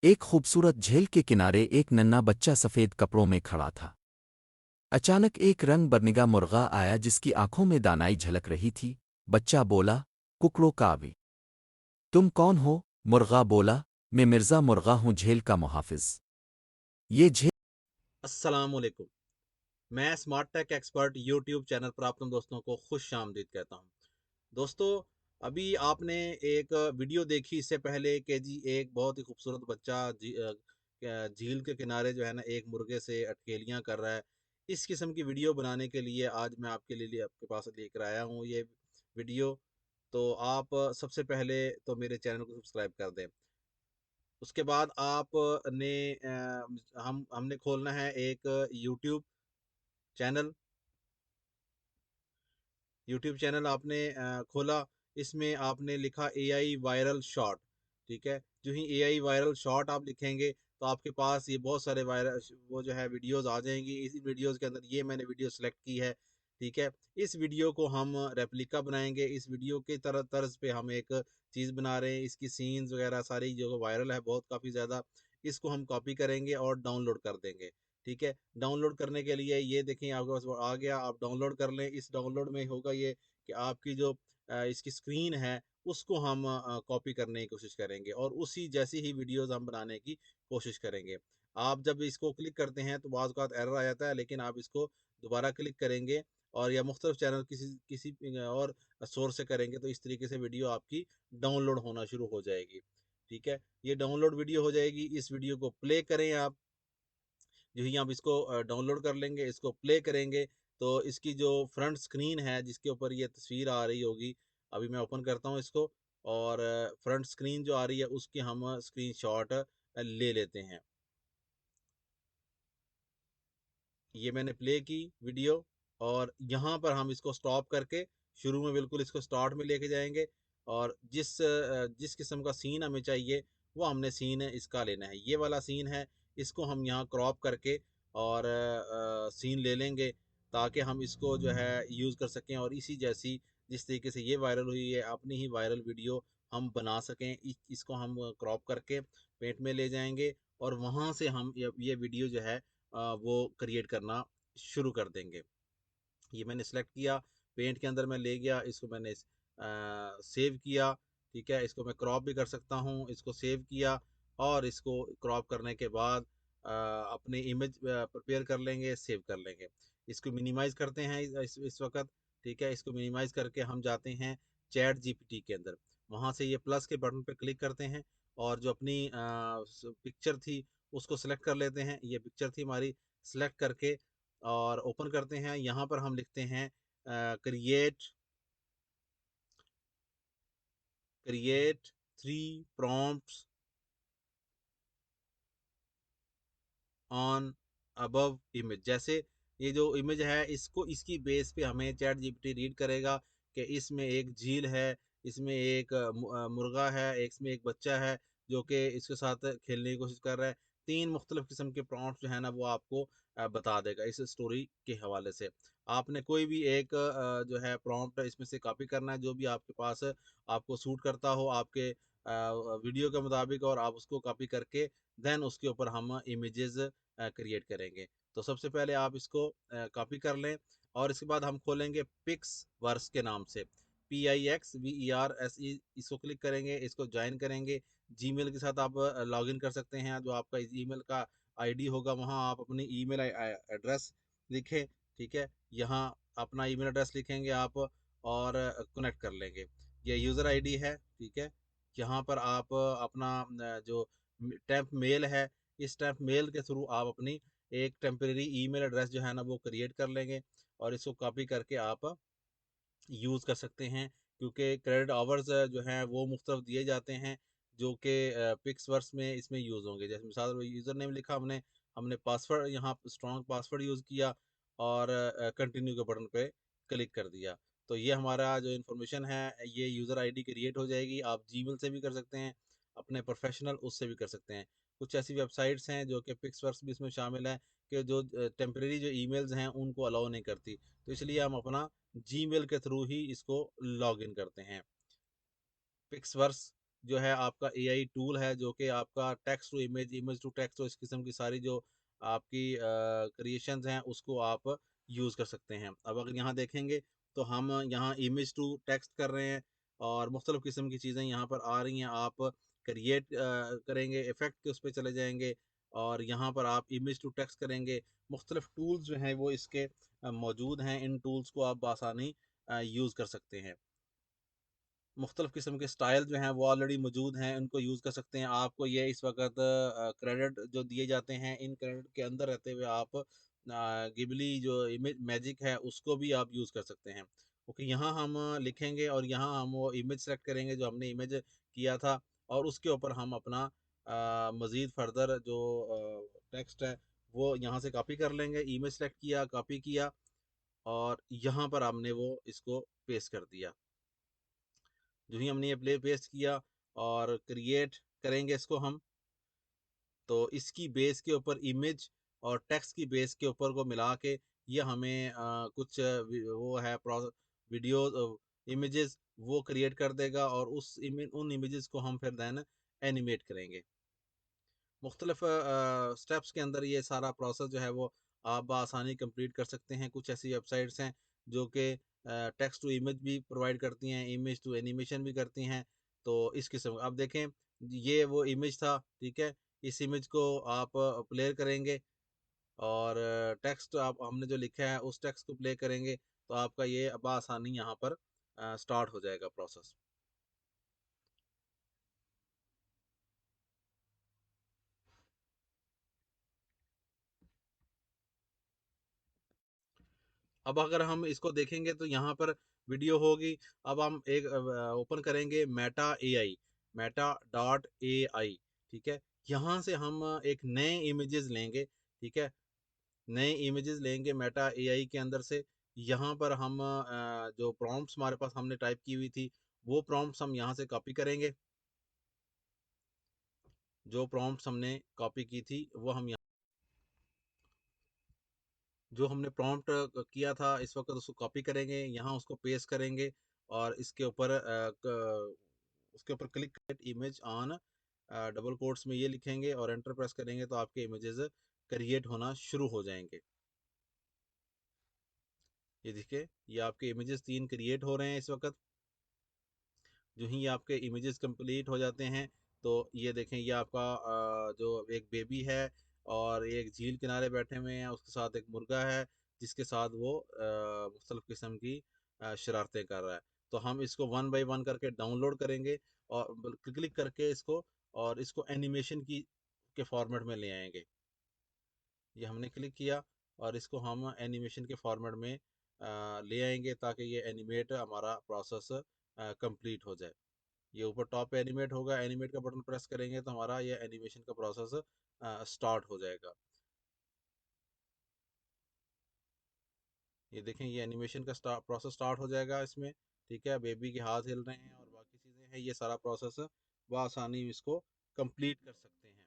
एक खूबसूरत झील के किनारे एक नन्हा बच्चा सफ़ेद कपड़ों में खड़ा था। अचानक एक रंग बरनिगा मुर्गा आया जिसकी आंखों में दानाई झलक रही थी। बच्चा बोला, कुकड़ों का भी तुम कौन हो? मुर्गा बोला, मैं मिर्ज़ा मुर्गा हूँ, झील का मुहाफ़िज़। ये झील अस्सलाम वालेकुम। मैं Smart Tech Expert YouTube channel पर आप तुम दोस्तों को खुश आमदीद कहता हूँ। दोस्तों, अभी आपने एक वीडियो देखी इससे पहले कि जी एक बहुत ही खूबसूरत बच्चा झील के किनारे जो है ना एक मुर्गे से अटकेलियाँ कर रहा है। इस किस्म की वीडियो बनाने के लिए आज मैं आपके लिए आपके पास लेकर आया हूँ ये वीडियो। तो आप सबसे पहले तो मेरे चैनल को सब्सक्राइब कर दें। उसके बाद आपने हमने खोलना है एक यूट्यूब चैनल। यूट्यूब चैनल आपने खोला, इसमें आपने लिखा एआई वायरल शॉट। ठीक है, जो ही एआई वायरल शॉट आप लिखेंगे तो आपके पास ये बहुत सारे वायरल वो जो है वीडियोस आ जाएंगी। इसी वीडियोस के अंदर ये मैंने वीडियो सेलेक्ट की है। ठीक है, इस वीडियो को हम रेप्लिका बनाएंगे। इस वीडियो के तर्ज पे हम एक चीज़ बना रहे हैं, इसकी सीन्स वगैरह सारी जो वायरल है बहुत काफ़ी ज़्यादा, इसको हम कॉपी करेंगे और डाउनलोड कर देंगे। ठीक है, डाउनलोड करने के लिए ये देखें आपके पास वो आ गया, आप डाउनलोड कर लें। इस डाउनलोड में होगा ये कि आपकी जो इसकी स्क्रीन है उसको हम कॉपी करने की कोशिश करेंगे और उसी जैसी ही वीडियोस हम बनाने की कोशिश करेंगे। आप जब इसको क्लिक करते हैं तो बाज़ औक़ात एरर आ जाता है, लेकिन आप इसको दोबारा क्लिक करेंगे और या मुख्तलिफ चैनल किसी किसी और सोर्स से करेंगे तो इस तरीके से वीडियो आपकी डाउनलोड होना शुरू हो जाएगी। ठीक है, ये डाउनलोड वीडियो हो जाएगी। इस वीडियो को प्ले करें आप। जो ही आप इसको डाउनलोड कर लेंगे, इसको प्ले करेंगे तो इसकी जो फ्रंट स्क्रीन है जिसके ऊपर ये तस्वीर आ रही होगी, अभी मैं ओपन करता हूँ इसको और फ्रंट स्क्रीन जो आ रही है उसकी हम स्क्रीनशॉट ले लेते हैं। ये मैंने प्ले की वीडियो और यहाँ पर हम इसको स्टॉप करके शुरू में बिल्कुल इसको स्टार्ट में लेके जाएंगे और जिस किस्म का सीन हमें चाहिए वो हमने सीन इसका लेना है। ये वाला सीन है, इसको हम यहाँ क्रॉप करके और सीन ले लेंगे ताकि हम इसको जो है यूज़ कर सकें और इसी जैसी जिस तरीके से ये वायरल हुई है अपनी ही वायरल वीडियो हम बना सकें। इसको हम क्रॉप करके पेंट में ले जाएंगे और वहाँ से हम ये वीडियो जो है वो क्रिएट करना शुरू कर देंगे। ये मैंने सेलेक्ट किया, पेंट के अंदर मैं ले गया, इसको मैंने सेव किया। ठीक है, इसको मैं क्रॉप भी कर सकता हूँ। इसको सेव किया और इसको क्रॉप करने के बाद अपनी इमेज प्रिपेयर कर लेंगे, सेव कर लेंगे। इसको मिनिमाइज़ करते हैं इस वक्त। ठीक है, इसको मिनिमाइज़ करके हम जाते हैं चैट जीपीटी के अंदर। वहाँ से ये प्लस के बटन पे क्लिक करते हैं और जो अपनी पिक्चर थी उसको सेलेक्ट कर लेते हैं। ये पिक्चर थी हमारी, सेलेक्ट करके और ओपन करते हैं। यहाँ पर हम लिखते हैं create create three prompts on above image. जैसे ये जो इमेज है इसको इसकी बेस पे हमें चैट जीपीटी रीड करेगा कि इसमें एक झील है, इसमें एक मुर्गा है, इसमें एक बच्चा है जो कि इसके साथ खेलने की कोशिश कर रहा है। तीन मुख्तलिफ किस्म के प्रॉम्प्ट जो है ना वो आपको बता देगा इस स्टोरी के हवाले से। आपने कोई भी एक जो है प्रॉम्प्ट इसमें से कॉपी करना है जो भी आपके पास आपको सूट करता हो आपके वीडियो के मुताबिक, और आप उसको कॉपी करके देन उसके ऊपर हम इमेजेस क्रिएट करेंगे। तो सबसे पहले आप इसको कॉपी कर लें और इसके बाद हम खोलेंगे पिक्स वर्स के नाम से, PIXVERSE। इसको क्लिक करेंगे, इसको ज्वाइन करेंगे। जीमेल के साथ आप लॉगिन कर सकते हैं। जो आपका ईमेल का आईडी होगा वहाँ आप अपनी ईमेल एड्रेस लिखें। ठीक है, यहाँ अपना ईमेल एड्रेस लिखेंगे आप और कनेक्ट कर लेंगे। ये यूज़र आईडी है। ठीक है, यहाँ पर आप अपना जो टेम्प मेल है, इस टेम्प मेल के थ्रू आप अपनी एक टेम्परेरी ईमेल एड्रेस जो है ना वो क्रिएट कर लेंगे और इसको कॉपी करके आप यूज़ कर सकते हैं। क्योंकि क्रेडिट आवर्स जो हैं वो मुख्तलिफ दिए जाते हैं जो कि पिक्स वर्स में इसमें यूज़ होंगे। जैसे मिसाल यूज़र नेम लिखा हमने, हमने पासवर्ड यहाँ स्ट्रॉन्ग पासवर्ड यूज़ किया और कंटिन्यू के बटन पे क्लिक कर दिया। तो ये हमारा जो इन्फॉर्मेशन है ये यूज़र आईडी क्रिएट हो जाएगी। आप जीमेल से भी कर सकते हैं, अपने प्रोफेशनल उससे भी कर सकते हैं। कुछ ऐसी वेबसाइट्स हैं जो कि पिक्स वर्स भी इसमें शामिल है कि जो टेम्परेरी जो ईमेल्स हैं उनको अलाउ नहीं करती। तो इसलिए हम अपना जीमेल के थ्रू ही इसको लॉग इन करते हैं। पिक्सवर्स जो है आपका एआई टूल है, जो कि आपका text to image, image to text, तो इस किस्म की सारी जो आपकी क्रिएशंस हैं उसको आप यूज़ कर सकते हैं। अब अगर यहाँ देखेंगे तो हम यहाँ इमेज टू टेक्स्ट कर रहे हैं और मुख्तलिफ़ किस्म की चीज़ें यहाँ पर आ रही हैं। आप क्रिएट करेंगे, इफ़ेक्ट के उस पे चले जाएँगे और यहाँ पर आप इमेज टू टेक्स्ट करेंगे। मुख्तलिफ़ टूल्स जो हैं वो इसके मौजूद हैं। इन टूल्स को आप बआसानी यूज़ कर सकते हैं। मुख्तलिफ़ किस्म के स्टाइल जो हैं वो ऑलरेडी मौजूद हैं, उनको यूज़ कर सकते हैं। आपको ये इस वक़्त क्रेडिट जो दिए जाते हैं, इन क्रेडिट के अंदर रहते हुए आप गिबली जो इमेज मैजिक है उसको भी आप यूज़ कर सकते हैं। ओके, यहाँ हम लिखेंगे और यहाँ हम वो इमेज सेलेक्ट करेंगे जो हमने इमेज किया था और उसके ऊपर हम अपना मज़ीद फ़र्दर जो टेक्स्ट है वो यहाँ से कॉपी कर लेंगे। इमेज सेलेक्ट किया, कॉपी किया और यहाँ पर हमने वो इसको पेस्ट कर दिया। जो ही हमने ये प्ले पेस्ट किया और क्रिएट करेंगे इसको हम, तो इसकी बेस के ऊपर इमेज और टेक्स्ट की बेस के ऊपर को मिला के ये हमें कुछ वो है वीडियो इमेजेस वो क्रिएट कर देगा और उन इमेजेस को हम फिर देन एनिमेट करेंगे। मुख्तलिफ स्टेप्स के अंदर ये सारा प्रोसेस जो है वो आप बआसानी कंप्लीट कर सकते हैं। कुछ ऐसी वेबसाइट्स हैं जो कि टेक्स्ट टू इमेज भी प्रोवाइड करती हैं, इमेज टू एनिमेशन भी करती हैं। तो इस किस्म अब देखें, ये वो इमेज था, ठीक है। इस इमेज को आप प्ले करेंगे और टेक्स्ट आप हमने जो लिखा है उस टेक्स्ट को प्ले करेंगे तो आपका ये बआसानी यहाँ पर स्टार्ट हो जाएगा प्रोसेस। अब अगर हम इसको देखेंगे तो यहाँ पर वीडियो होगी। अब हम एक ओपन करेंगे Meta AI, Meta dot AI, ठीक है। यहाँ से हम एक नए इमेजेस लेंगे, ठीक है। नए इमेजेस लेंगे मेटा एआई के अंदर से। यहाँ पर हम जो प्रॉम्प्ट्स हमारे पास हमने टाइप की हुई थी वो प्रॉम्प्ट्स हम यहाँ से कॉपी करेंगे। जो प्रॉम्प्ट्स हमने कॉपी की थी वो हम जो हमने प्रॉम्प्ट किया था इस वक्त उसको कॉपी करेंगे, यहाँ उसको पेस्ट करेंगे और उसके ऊपर click image on double quotes में ये लिखेंगे और एंटर प्रेस करेंगे तो आपके इमेजेस क्रिएट होना शुरू हो जाएंगे। ये देखिए, ये आपके इमेजेस 3 क्रिएट हो रहे हैं इस वक्त। जो ही आपके इमेजेस कंप्लीट हो जाते हैं तो ये देखें, ये आपका जो एक बेबी है और एक झील किनारे बैठे हुए हैं, उसके साथ एक मुर्गा है जिसके साथ वो मुख्तलिफ किस्म की शरारतें कर रहा है। तो हम इसको वन बाय वन करके डाउनलोड करेंगे और क्लिक करके इसको और इसको एनिमेशन की के फॉर्मेट में ले आएंगे। ये हमने क्लिक किया और इसको हम एनिमेशन के फॉर्मेट में ले आएंगे ताकि ये एनिमेट हमारा प्रोसेस कंप्लीट हो जाए। ये ऊपर टॉप पे एनिमेट होगा, एनिमेट का बटन प्रेस करेंगे तो हमारा ये एनिमेशन का प्रोसेस स्टार्ट हो जाएगा। ये देखें, ये एनिमेशन का प्रोसेस स्टार्ट हो जाएगा इसमें, ठीक है। बेबी के हाथ हिल रहे हैं और बाकी चीज़ें हैं, ये सारा प्रोसेस बआसानी इसको कंप्लीट कर सकते हैं।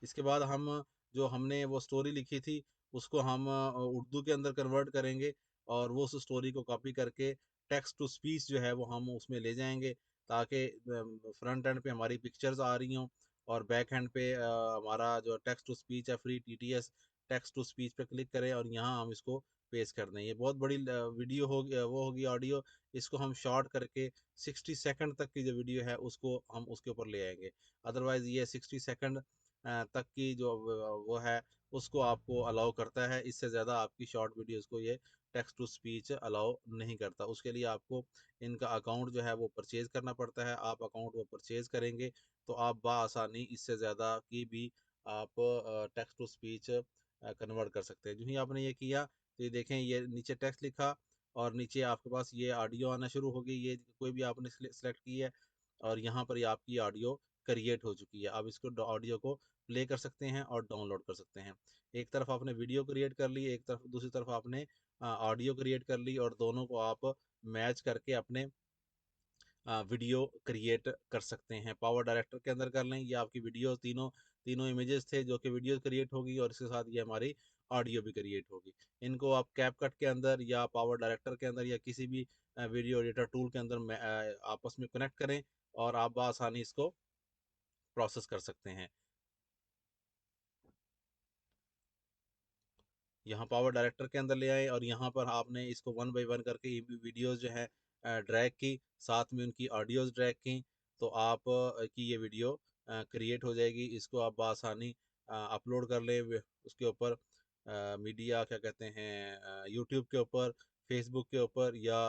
इसके बाद हम जो हमने वो स्टोरी लिखी थी उसको हम उर्दू के अंदर कन्वर्ट करेंगे और वो उस स्टोरी को कॉपी करके टेक्स्ट टू स्पीच जो है वो हम उसमें ले जाएंगे ताकि फ्रंट एंड पे हमारी पिक्चर्स आ रही हों और बैक एंड पे हमारा जो टेक्स्ट टू स्पीच है free TTS text to speech पे क्लिक करें और यहाँ हम इसको पेस्ट कर दें। ये बहुत बड़ी वीडियो होगी, वो होगी ऑडियो। इसको हम शॉर्ट करके 60 सेकंड तक की जो वीडियो है उसको हम उसके ऊपर ले आएंगे। अदरवाइज़ ये 60 सेकंड तक की जो वो है उसको आपको अलाउ करता है। इससे ज़्यादा आपकी शॉर्ट वीडियोस को ये टेक्स्ट टू स्पीच अलाउ नहीं करता। उसके लिए आपको इनका अकाउंट जो है वो परचेज़ करना पड़ता है। आप अकाउंट वो परचेज़ करेंगे तो आप बआसानी इससे ज़्यादा की भी आप टेक्स्ट टू स्पीच कन्वर्ट कर सकते हैं। जो ही आपने ये किया तो ये देखें, ये नीचे टेक्स्ट लिखा और नीचे आपके पास ये ऑडियो आना शुरू हो गई। ये कोई भी आपने सेलेक्ट की है और यहाँ पर ये आपकी ऑडियो क्रिएट हो चुकी है। आप इसको ऑडियो को प्ले कर सकते हैं और डाउनलोड कर सकते हैं। एक तरफ आपने वीडियो क्रिएट कर ली, एक तरफ दूसरी तरफ आपने ऑडियो क्रिएट कर ली और दोनों को आप मैच करके अपने वीडियो क्रिएट कर सकते हैं। पावर डायरेक्टर के अंदर कर लें, ये आपकी वीडियो तीनों तीनों इमेजेस थे जो कि वीडियो क्रिएट होगी और इसके साथ ये हमारी ऑडियो भी क्रिएट होगी। इनको आप कैपकट के अंदर या पावर डायरेक्टर के अंदर या किसी भी वीडियो एडिटर टूल के अंदर आपस में कनेक्ट करें और आप आसानी इसको प्रोसेस कर सकते हैं। यहाँ पावर डायरेक्टर के अंदर ले आए और यहाँ पर आपने इसको वन बाय वन करके ये वीडियोस जो है ड्रैग की, साथ में उनकी ऑडियोज ड्रैग की, तो आप की ये वीडियो क्रिएट हो जाएगी। इसको आप बआसानी अपलोड कर लें उसके ऊपर मीडिया क्या कहते हैं यूट्यूब के ऊपर, फेसबुक के ऊपर या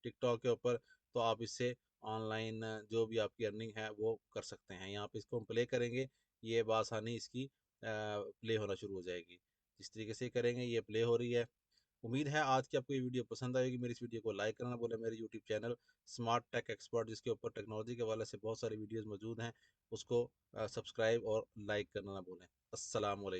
टिकटॉक के ऊपर। तो आप इससे ऑनलाइन जो भी आपकी अर्निंग है वो कर सकते हैं। यहाँ पे इसको हम प्ले करेंगे, ये बआसानी इसकी प्ले होना शुरू हो जाएगी। जिस तरीके से करेंगे ये प्ले हो रही है। उम्मीद है आज की आपको ये वीडियो पसंद आएगी। मेरी इस वीडियो को लाइक करना बोले। मेरे YouTube channel Smart Tech Expert, जिसके ऊपर टेक्नोलॉजी के हवाले से बहुत सारी वीडियोस मौजूद हैं, उसको सब्सक्राइब और लाइक करना ना भूलें। अस्सलाम वालेकुम।